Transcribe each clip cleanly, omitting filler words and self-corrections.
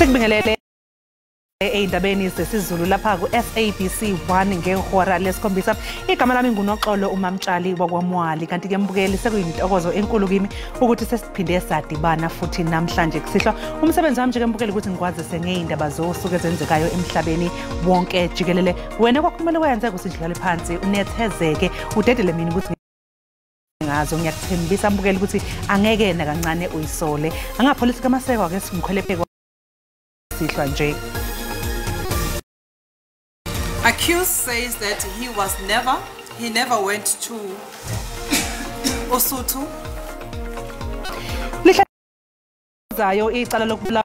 Sikubingelele ey'ndabeni zesiZulu lapha ku-SABC 1 ngehora lesikhombisa. Igama lami nguNoxolo uMamtshali wakwamwali, kanti-ke mbukeli sekuyintokozo enkulu kimi ukuthi sesiphinde sadibana futhi namhlanje kusihlwa umsebenzi wami njengembukeli ukuthi ngikwazise ngey'ndaba zosuku ezenzekayo emhlabeni wonke jikelele. Wena kwakumele kwenzeka usidlale phansi unethezeke udedele mina ukuthi ngazo. Ngiyakuthembisa mbukeli ukuthi angeke nakancane uyisole. Angapholisi kamaseko ake simkhwele phekwa sihlwa nje. Accused says that he never went to Osuthu. Lihlazayo icala lokubulawa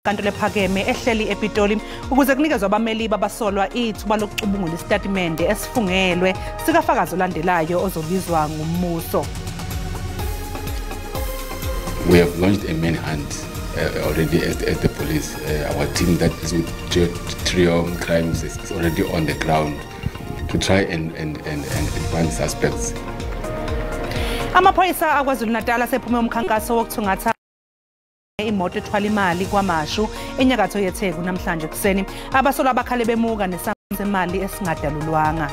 kanto lephakeme ehleli ePitoli ukuze kunikezwe abameli babasolwa ithuba lokucubungula isitatimende esifungelwe sikafakazi olandelayo ozobizwa ngumbuso. We have launched a manhunt already at the police. Our team that is with trio crimes is already on the ground to try and find suspects. Amaphoyisa aKwaZulu-Natal asephume umkhankaso wokuthungatha imoto ethwala imali kwamashu enyakatho yeTheku namhlanje kuseni. Abasolwa abakhale bemuka nesamba semali esingadalulwanga.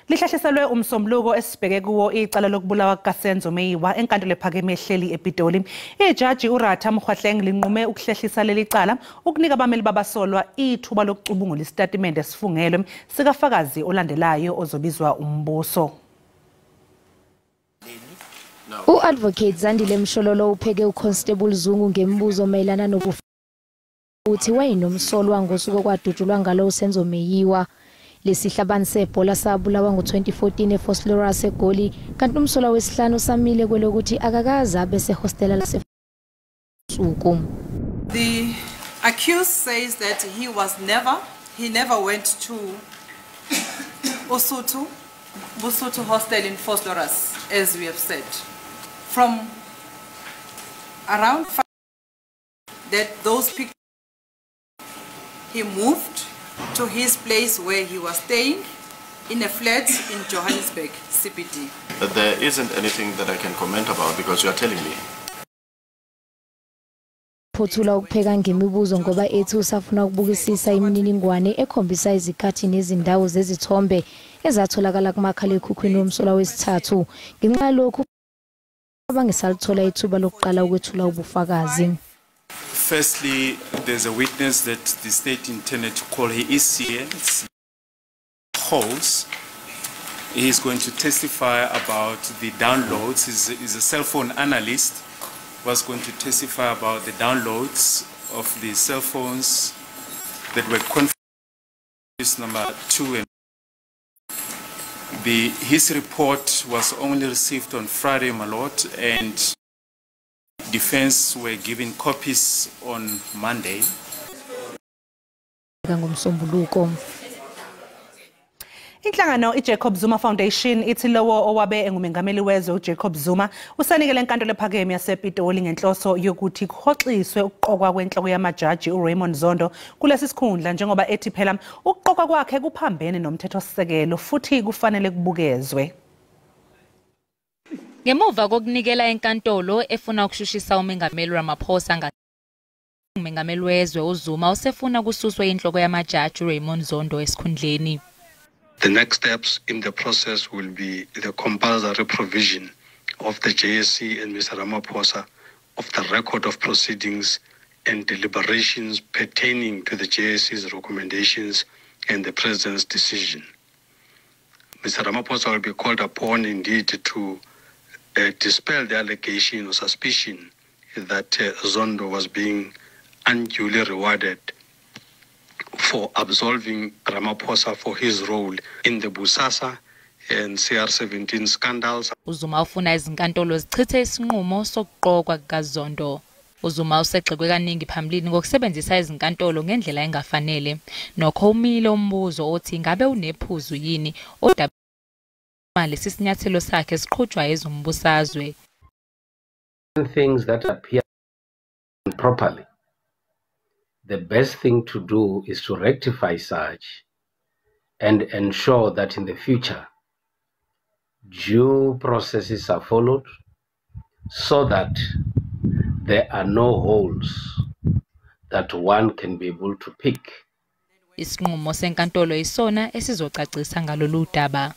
Lihlahliselwe umsombuluko esibheke kuwo icala lokubulawa kukaSenzo Meyiwa enkantolo ephakeme ehleli ePitoli. Ijaji uRatha Mkhwahleng linqume ukuhlehlisa leli cala ukunika abameli babasolwa ithuba lokucubungula isitatimende esifungelwe sikafakazi olandelayo ozobizwa umbuso. U-Advocate Zandile Mshololo upheke uConstable Zungu ngembuzo mayelana nokuthi wayenomsolwa ngosuku kwadutshulwa ngalo uSenzo Meyiwa. Lesihlabani sebhola sabulawa ngo-2014 eFosloras eGoli kanti umsolwa wesihlanu samile kwelokuthi akakaza bese hostela lasesuku. The accused says that he never went to Busuthu hostel in Fosloras, as we have said. From around 5 that those pictures he moved to his place where he was staying in a flat in Johannesburg, CBD. There isn't anything that I can comment about because you are telling me. Phothula ukupheka ngemibuzo ngoba ethi usafuna ukubukisisa imininingwane ekhombisa izikhathi nezindawo zezithombe ezatholakala kumakhalekhukhwini womsolwa wesithathu. Ngenxa lokhu abangesalithola ithuba lokuqala ukwethula ubufakazi. Firstly, there's a witness that the state intended to call. He is here. He is going to testify about the downloads. He's a cell phone analyst. Was going to testify about the downloads of the cell phones that were confirmed. Number 2 and his report was only received on Friday, my lord, and defense were given copies on Monday. Inhlangano iJacob Zuma Foundation ithi lowo owabe engumengameli wezwe uJacob Zuma usanikele enkantolo ephakeme yasePitoli ngenhloso yokuthi kuhoxiswe ukuqokwa kwenhloko yamajaji uRaymond Zondo kulesi sikhundla njengoba ethi phela ukuqokwa kwakhe kuphambene nomthethosisekelo futhi kufanele kubukezwe. Ngemuva kokunikela enkantolo efuna ukushushisa umengameli Ramaphosa umengameli wezwe uZuma usefuna kususwa inhloko yamajaji Raymond Zondo esikhundleni. The next steps in the process will be the compulsory provision of the JSC and Mr. Ramaphosa of the record of proceedings and deliberations pertaining to the JSC's recommendations and the President's decision. Mr. Ramaphosa will be called upon indeed to dispel the allegation or suspicion that Zondo was being unduly rewarded for absolving Ramaphosa for his role in the Busasa and CR17 scandals. uZuma ufuna izinkantolo zichithe isinqumo sokuqokwa kukaZondo. uZuma usegxekwe kaningi phambilini ngokusebenzisa izinkantolo ngendlela engafanele. Nokho umile umbuzo othi ngabe unephuzu yini odaba lesi sinyathelo sakhe siqhutshwa ezombusazwe. Things that appear properly. The best thing to do is to rectify such and ensure that in the future due processes are followed so that there are no holes that one can be able to pick. Isinqumo senkantolo isona esizocacisa ngalolu daba.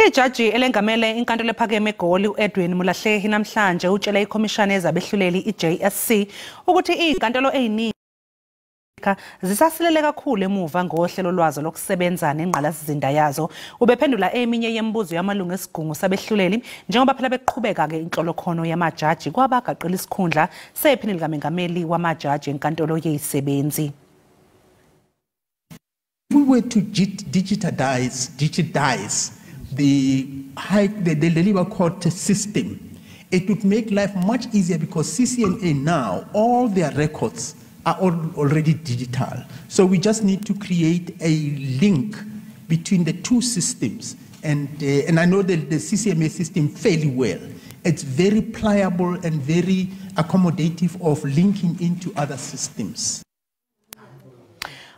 Ijaji elengamele inkantolo ephakeme eGoli uEdwin Mulahlehi namhlanje utshele ikhomishana ezabehluleli iJSC ukuthi inkantolo eziningi zisasilele kakhulu emuva ngohlelo lwazo lokusebenza nengqalasizinda yazo. Ubephendula eminye yemibuzo yamalungu esigungu sabehluleli njengoba phela beqhubeka ke inhlolokhono yamajaji kwabagaqela isikhundla sephini likamengameli wamajaji enkantolo yezisebenzi. If we were to digitize the labor court system, it would make life much easier because CCMA now, all their records are already digital. So we just need to create a link between the two systems. And I know the CCMA system fairly well. It's very pliable and very accommodative of linking into other systems.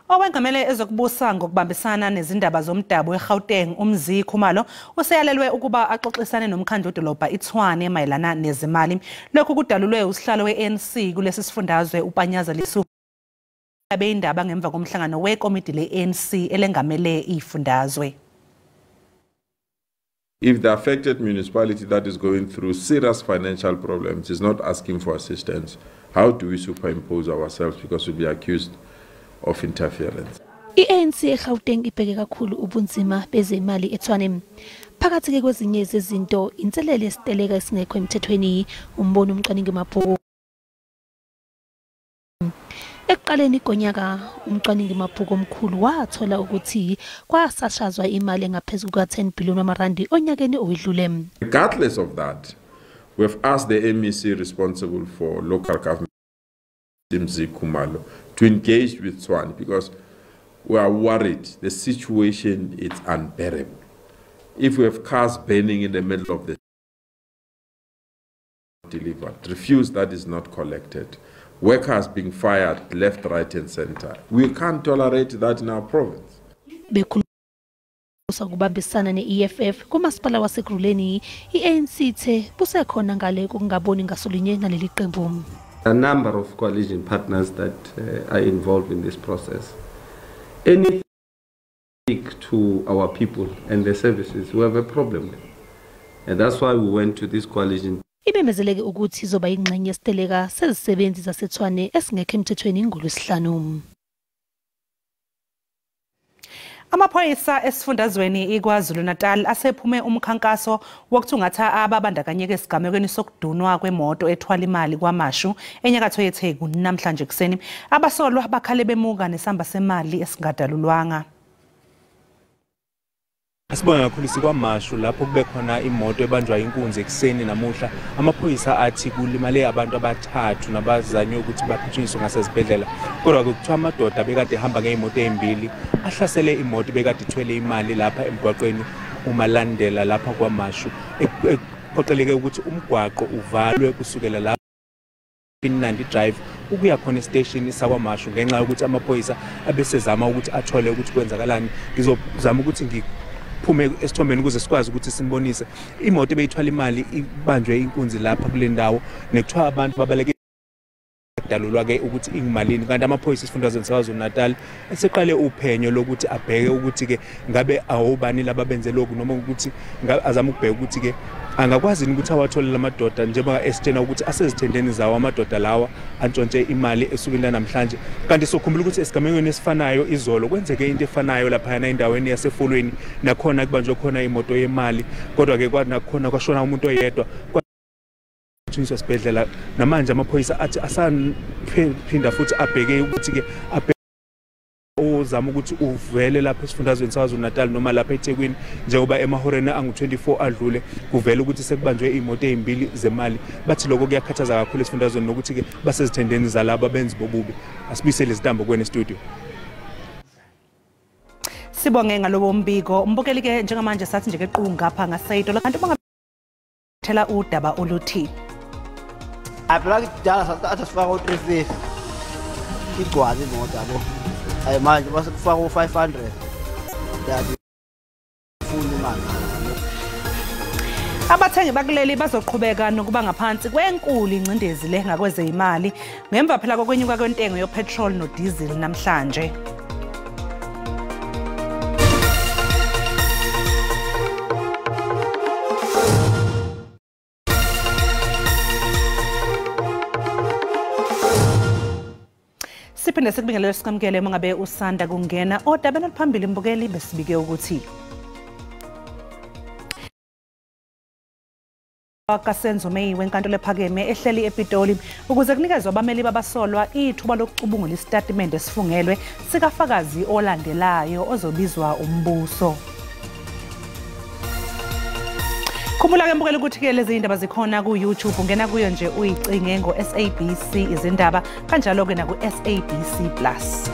Owengamele ezokubusa ngokubambisana nezindaba zomdabu eGauteng uMzi Khumalo useyalelwe ukuba axoxisane nomkhandlu wedolobha iTshwane mayelana nezimali. Lokhu kudalulwe usihlalo weANC kulesi sifundazwe uPanyaza Lisu abeyindaba ngemva komhlangano wekomiti leANC elengamele ifundazwe. If the affected municipality that is going through serious financial problems is not asking for assistance, how do we superimpose ourselves because we'll be accused of interference? iANC eGauteng ibheke kakhulu ubunzima bezemali eTshwane. Phakathi ke kwezinye zezinto inselele esiteleka esingekho emthethweni umbono umcwaningi mabhuku. Ekuqaleni konyaka umcwaningi mabhuku omkhulu wathola ukuthi kwasashazwa imali engaphezulu ka10 billion wamarandi onyakeni owedlule. Regardless of that, we have asked the MEC responsible for local government, Izindaba Khumalo, to engage with Tshwane because we are worried the situation is unbearable. If we have cars burning in the middle of the delivered, refuse that is not collected, workers being fired left, right and center, we can't tolerate that in our province. Ukubambisana neEFF kumasipala waseGruleni iANC ithe busekhona ngale kungaboni ngasolinye naleli qembu. A number of coalition partners that are involved in this process. Anything to our people and their services, we have a problem with. And that's why we went to this coalition. Ibemezeleke ukuthi izoba ingxenye yesiteleka sezisebenzi zaseTshwane esingekho emthethweni ngolwesihlanu. Amaphoyisa esifundazweni iKwaZulu Natal asephume umkhankaso wokuthungatha ababandakanyeka esigamekweni sokudunwa kwemoto ethwala imali kwaMashu enyakatho yeTheku namhlanje kuseni. Abasolwa bakhale bemuka nesamba semali esingadalulwanga. Asibonga kakhulu sikwaMashu lapho kube khona imoto ebanjwa inkunzi ekseni namuhla. Amaphoyisa athi kulimale abantu abathathu nabazanye ukuthi baphutshiswe ngasezibhedlela. Kodwa kuthiwa amadoda bekade ehamba ngeimoto ezimbili ahlasele imoto bekade ithwele imali lapha emgwaqweni umalandela lapha kwaMashu. Ephoqeleke ukuthi umgwaqo uvalwe kusukela lapha Finland drive ukuya khona station sakwaMashu ngenxa yokuthi amaphoyisa abesezama ukuthi athole ukuthi kwenzakalani. Ngizozama ukuthi phume esithombeni ukuze sikwazi ukuthi simbonise imoto ebeyithwala imali ibanjwe inkunzi lapha kule ndawo nekuthiwa abantu babaleke dalulwa ke ukuthi ingimalini kanti amaphoyisa esifundazweni saKwaZulu Natal eseqale uphenyo lokuthi abheke ukuthi ke ngabe awubani laba benze lokhu noma ukuthi azama ukubheka ukuthi ke angakwazi ukuthi awathole lamadoda njengoba esitshena ukuthi asezithendeni zawo amadoda lawa antshontshe imali esukela namhlanje. Kanti sokhumbula ukuthi esigamekweni esifanayo izolo kwenzeke into efanayo lapha endaweni yasefolweni nakhona kubanjwe khona imoto yemali kodwa ke kwanakhona kwashona umuntu oyedwa esibhedlela namanje amaphoyisa athi asaniphinda futhi abheke ukuthi ke ozama ukuthi uvele lapha esifundazweni saKwaZulu Natal noma lapha eThekwini njengoba emahoreni angu24 adlule kuvela ukuthi sekubanjwe imoto ezimbili zemali. Bathi lokho kuyakhathaza kakhulu esifundazweni nokuthi ke basezithendeni zalabo abenzi bobubi. Asibuyisele izitambo kweni studio. Sibonge ngalobo mbiko umbukeli ke njengamanje sathi nje kequnga ngapha ngasayito kanti bangathela udaba oluthi Aphela kudala sathasifaka u350 igcwala imoto yabo. Manje base kufaka u500 yathi funa imali. Abathengi bakuleli bazoqhubeka nokuba ngaphansi kwenkulu ingcindezi le ngakwezeyimali ngemva phela kokwenyuka kwentengo yopetrol no diesel namhlanje. Siphinde sikubingelele sikamkele mangabe usanda kungena odabeni oluphambili mbukeli besibike ukuthi Kasenzo May wenkantolo ephakeme ehleli ePitoli ukuze kunikezwe abameli babasolwa ithuba lokucubungula isitatimende esifungelwe sikafakazi olandelayo ozobizwa umbuso. Khumbula ke mbukela ukuthi ke lezi indaba zikhona ku YouTube ungena kuyo nje uyicinge ngo SABC Izindaba kanjalo ke na ku SABC Plus.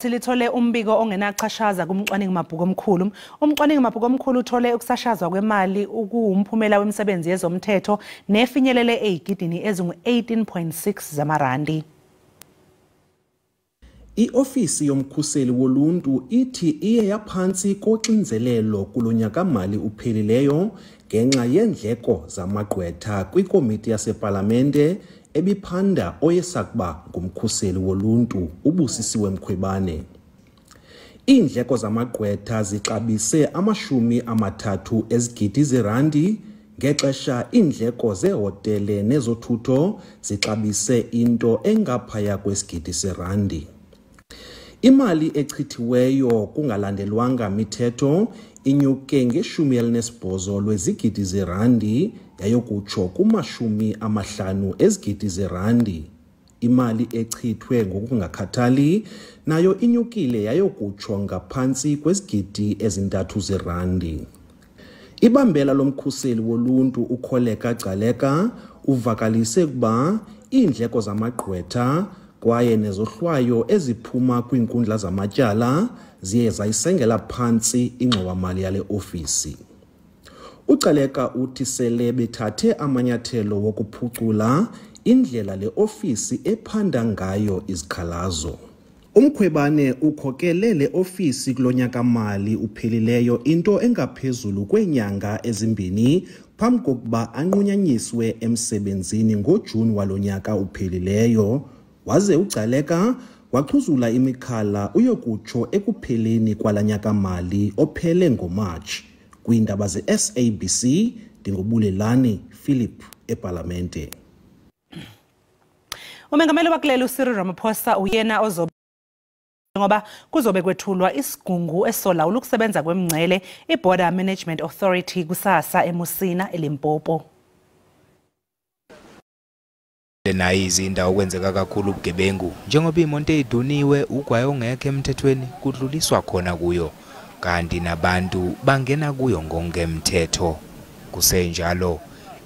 Silithole umbiko ongenachashaza kumcwaningi mabhuku omkhulu. Umcwaningi mabhuku omkhulu uthole ukusashazwa kwemali ukuwumphumela wemisebenzi yezomthetho nefinyelele ezigidini ezingu-18.6 zamarandi. I-ofisi yomkhuseli woluntu ithi iye yaphansi koxinzelelo kulonyakamali uphelileyo ngenxa yendleko zamagqwetha kwikomiti yasepalamente ebiphanda oyesakuba ngumkhuseli woluntu uBusisiwe Mkhwebane. Iindleko zamagqwetha zixabise $30 ezigidi zerandi ngexesha iindleko zehotele nezothutho zixabise into engaphaya kwesigidi serandi. Imali echithiweyo kungalandelwanga mithetho inyuke nge-18 lwezigidi zerandi yayokutsho kuma-50 ezigidi zerandi. Imali echithwe ngokungakhathali nayo inyukile yayokutsho ngaphantsi kwezigidi ezi-3 zerandi. Ibambela lomkhuseli woluntu uKholeka Gcaleka uvakalise ukuba iindleko zamagqwetha kwaye nezohlwayo eziphuma kwiinkundla zamatyala ziye zayisengela phantsi ingxowa-mali yale ofisi. UGcaleka uthi sele bethathe amanyathelo wokuphucula indlela le ofisi ephanda ngayo izikhalazo. Umkhwebane ukhokele le ofisi kulonyakamali uphelileyo into engaphezulu kweenyanga ezimbini phambi kokuba anqunyanyiswe emsebenzini ngoJuni walonyaka uphelileyo. Waze uGcaleka waxhuzula imikhala uyokutsho ekupheleni kwalanyakamali ophele ngoMarch. Kwiindaba ze-SABC ndingubulelani Philip eParlamente. Umengameli wakuleli uCyril Ramaphosa uyena ngoba kuzobe kwethulwa isigungu esolawula ukusebenza kwemngcele iBorder Management Authority kusasa eMusina eLimpopo. Nayi izindawo kwenzeka kakhulu ubugebengu njengoba imonto eduniwe ugwaye ongekho emthethweni kudluliswa khona kuyo kanti nabantu bangena kuyo ngongemthetho. Kusenjalo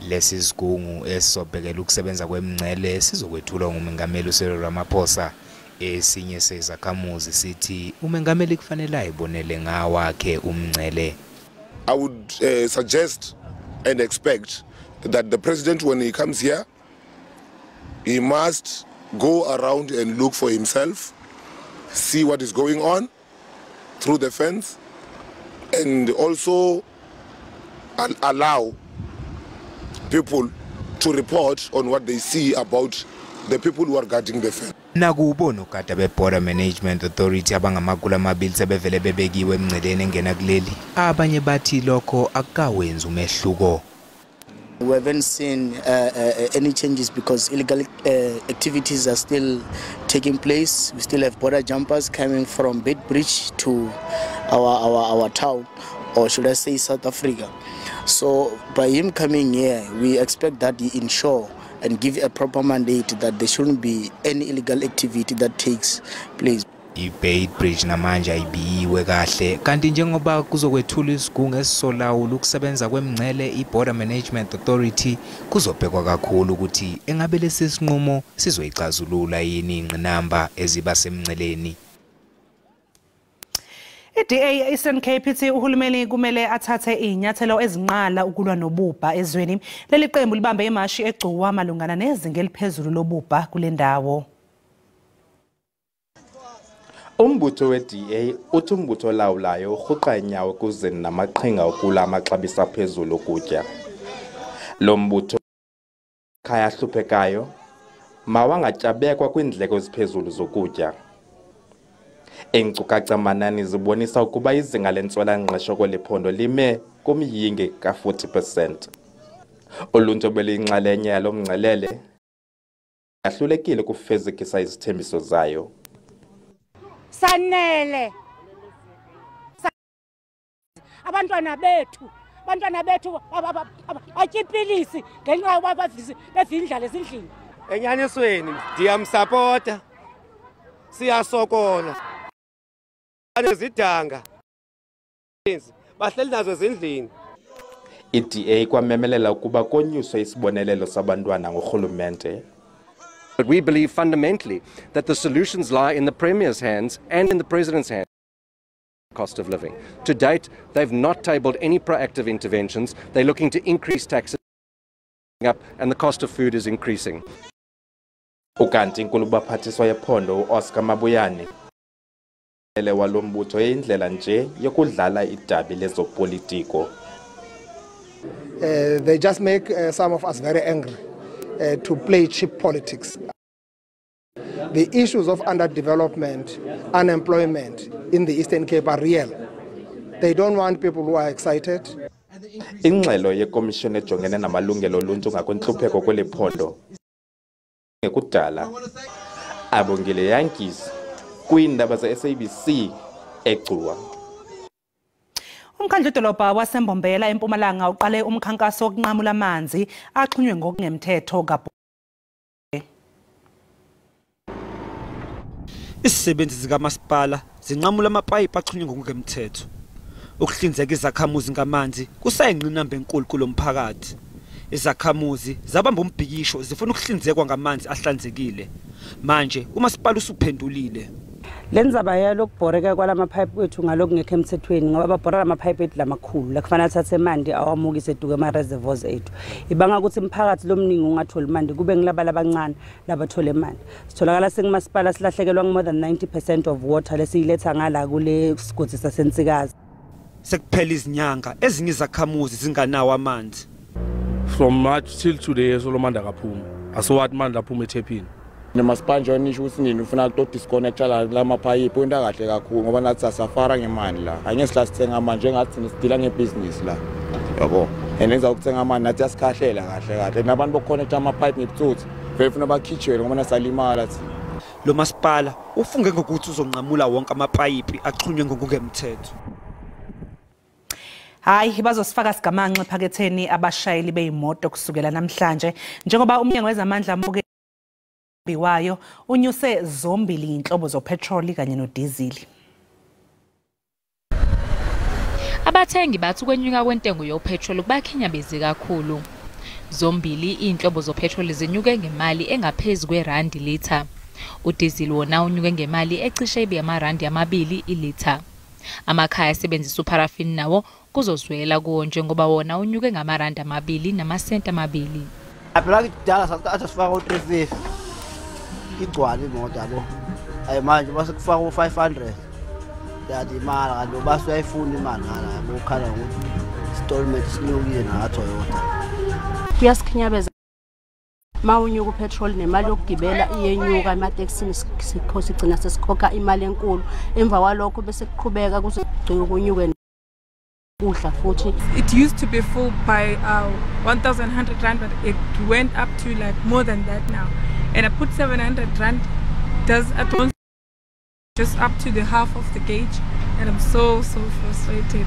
lesi sigungu esisobhekela ukusebenza kwemngcele sizokwethulwa ngumengameli uCyril Ramaphosa. Esinye sezakhamuzi sithi umengameli kufanele ayibonele ngawakhe umngcele. I would suggest and expect that the president, when he comes here, he must go around and look for himself, see what is going on through the fence, and also allow people to report on what they see about the people who are guarding the fence. Nakubona ukade beBorder Management Authority abangamakulu amabili sebevele bebekiwe emngceleni engena kuleli. Abanye bathi lokho akawenza umehluko. We haven't seen any changes because illegal activities are still taking place. We still have border jumpers coming from Beitbridge to our town, or should I say South Africa. So by him coming here, we expect that he ensure and give a proper mandate that there shouldn't be any illegal activity that takes place. iBeitbridge namanje ayibiyiwe kahle kanti njengoba kuzokwethula isigungu esisolawula ukusebenza kwemngcele iBorder Management Authority kuzobhekwa kakhulu ukuthi engabe lesi sinqumo sizoyicazulula yini ingqinamba eziba semngceleni. iDA Eastern Cape ithi uhulumeni kumele athathe inyathelo ezinqala ukulwa nobubha ezweni. Leli qembu libambe imashi egcuwa malungana nezinga eliphezulu lobubha kule ndawo. Umbutho we-DA uthi umbutho olawulayo urhuqa inyawo ekuzeni namaqhinga okula amaxabiso aphezulu okutya. Lo mbutho khaya ahluphekayo mawangatyabekwa kwiindleko eziphezulu zokutya. Iinkcukacha-manani zibonisa ukuba izinga lentswela-ngqesho kweli phondo lime kumyinge ka-40%. Uluntu obeluyinxalenye yalo mngcelele yahlulekile ukufezekisa izithembiso zayo. Sanele abantwana bethu batyipilisi ngenxa yokuba bevindlala ezindlini. Enyanisweni ndiyamsapota, siyasokola nezidanga bahleli nazo ezindlini. I-DA kwamemelela ukuba konyuswe isibonelelo sabantwana ngurhulumente. But we believe fundamentally that the solutions lie in the Premier's hands and in the President's hands. Cost of living. To date, they've not tabled any proactive interventions. They're looking to increase taxes up and the cost of food is increasing. Ukanti inkulu baphathiswa yephondo Oscar Mabuyane walo mbutho eyindlela nje yokudlala idabi lezopolitiko. They just make some of us very angry to play cheap politics. The issues of underdevelopment, unemployment in the Eastern Cape are real. They don't want people who are excited. Ingxelo yekomishoni ejongene namalungelo oluntu ngakwintlupheko kweli phondo ngekudala abongile Yankees kwiindaba ze-SABC eGcuwa. Umkhandlu dolobha waseMbombela eMpumalanga uqale umkhankaso wokunqamula amanzi axhunywe ngokungemthetho Isisebenzi zikamasipala zinqamula amapayipi axhunywe ngokungemthetho. Ukuhlinzeka izakhamuzi ngamanzi kusayingqinamba enkulu kulomphakathi. Izakhamuzi zabamba umbhikisho zifuna ukuhlinzekwa ngamanzi ahlanzekile. Manje umasipala usuphendulile. Lenzaba yalokubhoreka kwalamapipe wethu ngalokungekho emthethweni ngoba babhora amapipe ethu lamakhulu la kufanele athathe manje awamukise eduke ama reservoirs ethu. Ibanga ukuthi imphakathi lomningi ungatholi manje kube ngilabala abancane labathola imali. Sitholakala sengumasipala silahlekelwa more than 90% of water lesiyiletha ngala kule sigodi sasensikazi. Sekuphela izinyanga ezinye izakhamuzi zinganawo amanzi. From March till today solomanda kaphuma. Asowathi manje aphuma eThephini. Nemasipanje onisho ukuthi nini ufuna ukuthi disconnect la mapipe into kahle kakhulu ngoba nathi asafara ngemali la. Anye sithenga amanzi njengathi sidila ngebusiness la. Yabo. Enenza ukuthenga amanzi nathi asikhahlela kahle nabantu boconnect amapipe ngebutsotsi. Befuna bakhitshwe ngoba nasalimala thi. Lo masipala ufunge ngokuthi uzonqamula wonke amapayipi axhunywe ngokungemthetho. Hayi bazosifaka sigamanxe ephaketheni abashayeli beyimoto kusukela namhlanje njengoba umnyango wezamandla ambuke biwayo unyuse zombili inhlobo zopetrol kanye nodizili. Abathengi bathi ukwenyuka kwentengo yopetrol kubakhinyabezi kakhulu. Zombili inhlobo zopetrol zinyuke ngemali engaphezulu kwerandi litha. Udizili wona unyuke ngemali ecishe ibe amarandi amabili ilitha. Amakhaya asebenzisa uparafini nawo kuzozwela kuwo njengoba wona unyuke ngamarandi amabili namasenti amabili. Phela kudala sathi sifaka u350 igcwala imoto yabo. Hayi manje base kufaka u500. Yathi imali kanti basuyayifuna imali ngala yabo ukhala ukuthi installment sinyukile na Toyota. Kuyasikhinyabeza mawunyuka upetrol nemali yokugibela iyenyuka emateksini sikhosi igcina sesikhokha imali enkulu emva kwalokho bese kuqhubeka kuze kugcine kunyuke kudla futhi. It used to be full by 1,100 rand, but it went up to like more than that now. And I put 700 rand. I don't just up to the half of the gauge, and I'm so frustrated.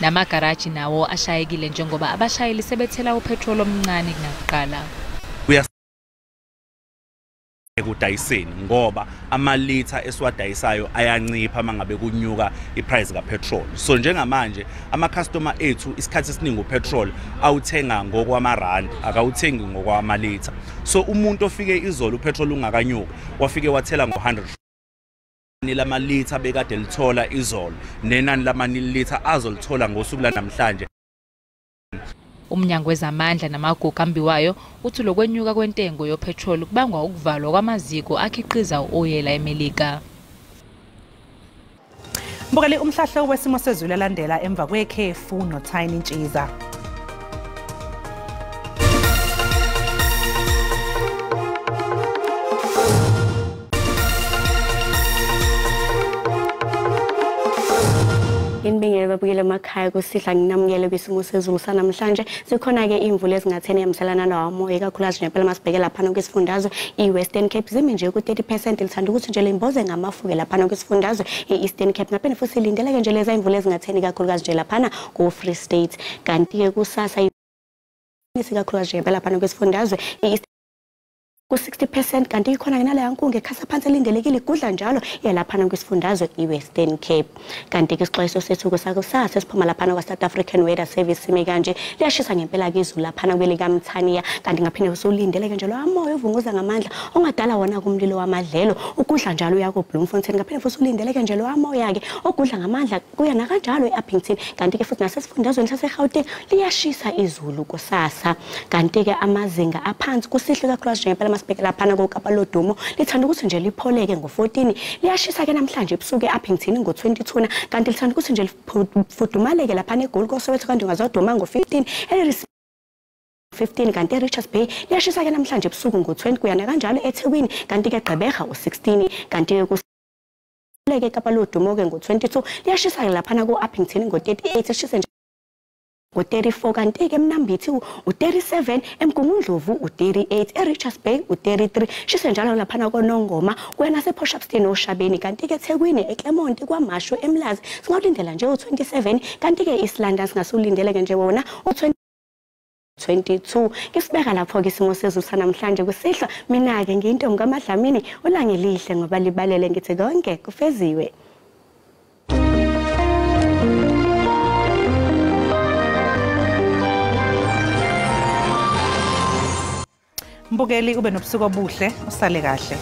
Namagaraji nawo ashayekile njengoba abashayeli sebethela upetrol omncane kunakuqala. Ekudayiseni ngoba amalitha esiwadayisayo ayancipha mangabe kunyuka iprice kapetrol. So njengamanje ama customer ethu isikhathi esiningi upetrol awuthenga ngokwamarandi akawuthengi ngokwamalitha. So umuntu ofike izolo upetrol ungakanyuka wafike wathela ngo100 lamalitha bekade lithola izolo nenani lamanilitha azolithola ngosuku lanamhlanje. Umnyango wezamandla namagugu ambiwayo uthi lokwenyuka kwentengo yopetrol kubangwa ukuvalwa kwamaziko akhiqiza uoyela eMelika. Mbukeli umhlahlo wesimo sezulu elandela emva kwekhefu noThini Ntshiza. Inibingele babukele emakhaya kusidla nginamukele kwisimo sezulu sanamhlanje sikhona ke imvula ezingatheni yamselana nawo ikakhulukazi ngempela masibheke lapha kwesifundazwe iWestern Cape zimi nje ku30% lithanda ukuthi nje lemboze ngamafuke lapha kwesifundazwe eEastern Cape ngaphela futhi silindele ke nje leza imvula ezingatheni ikakhulukazi nje lapha kuFree State kanti ke kusasa ikakhulukazi nje lapha kwesifundazwe ku60% kanti ikhona ngenala yankunge ekhasa phansi elindelekile igudla njalo yalapha kwesifundazwe iWestern Cape kanti ke isixwayiso sethu kusasa esiphuma lapha kwaSouth African Weather Service sime kanje liyashisa ngempela izulu lapha kweli kaMthaniya kanti ngaphinde usulindele ke njalo amoya ovunguza ngamandla ongadala wona kumlilo wamadlelo ukudla njalo uyako Bloemfontein ngaphinde futhi ulindele ke njalo amoya ke ogudla ngamandla kuya na kanjalo eUppington kanti ke futhi nasesifundazweni saseGauteng liyashisa izulu kusasa kanti ke amazinga aphansi kusihle kakhulu njengempela masibheke lapha koKapa lodumo lithanda ukuthi nje lipholeke ngo14 liyashisa ke namhlanje ebusuku eUppington ngo22 kanti lithanda ukuthi nje lifudumaleke lapha eGold Coast wethu kanti ungazoduma ngo15 15 kanti eRichards Bay liyashisa ke namhlanje ebusuku ngo20 kuyana kanjalo eThekwini kanti ke Gqeberha u16 kanti ke kusileke eKapa lodumo ke ngo22 liyashisa ke lapha koUppington ngo38 lishise nje u34 kanti ke eMnambithi u37 eMgungundlovu u38 eRichards Bay u33 shise njalo lapha koNongoma kwena sePortshepstone oShabeni kanti ke eThekwini eClermont kwaMashu eMlazi singawulindela nje u27 kanti ke eSlanda singasulindele ke nje wona u22 ngisibeka lapho ke isimo sezulu sanamhlanje kusihla mina ke ngiyintombi kaMadlamini ulange lihle ngoba libalele ngithi konke kufeziwe. Mbukeli ube nobusuku obuhle usale kahle.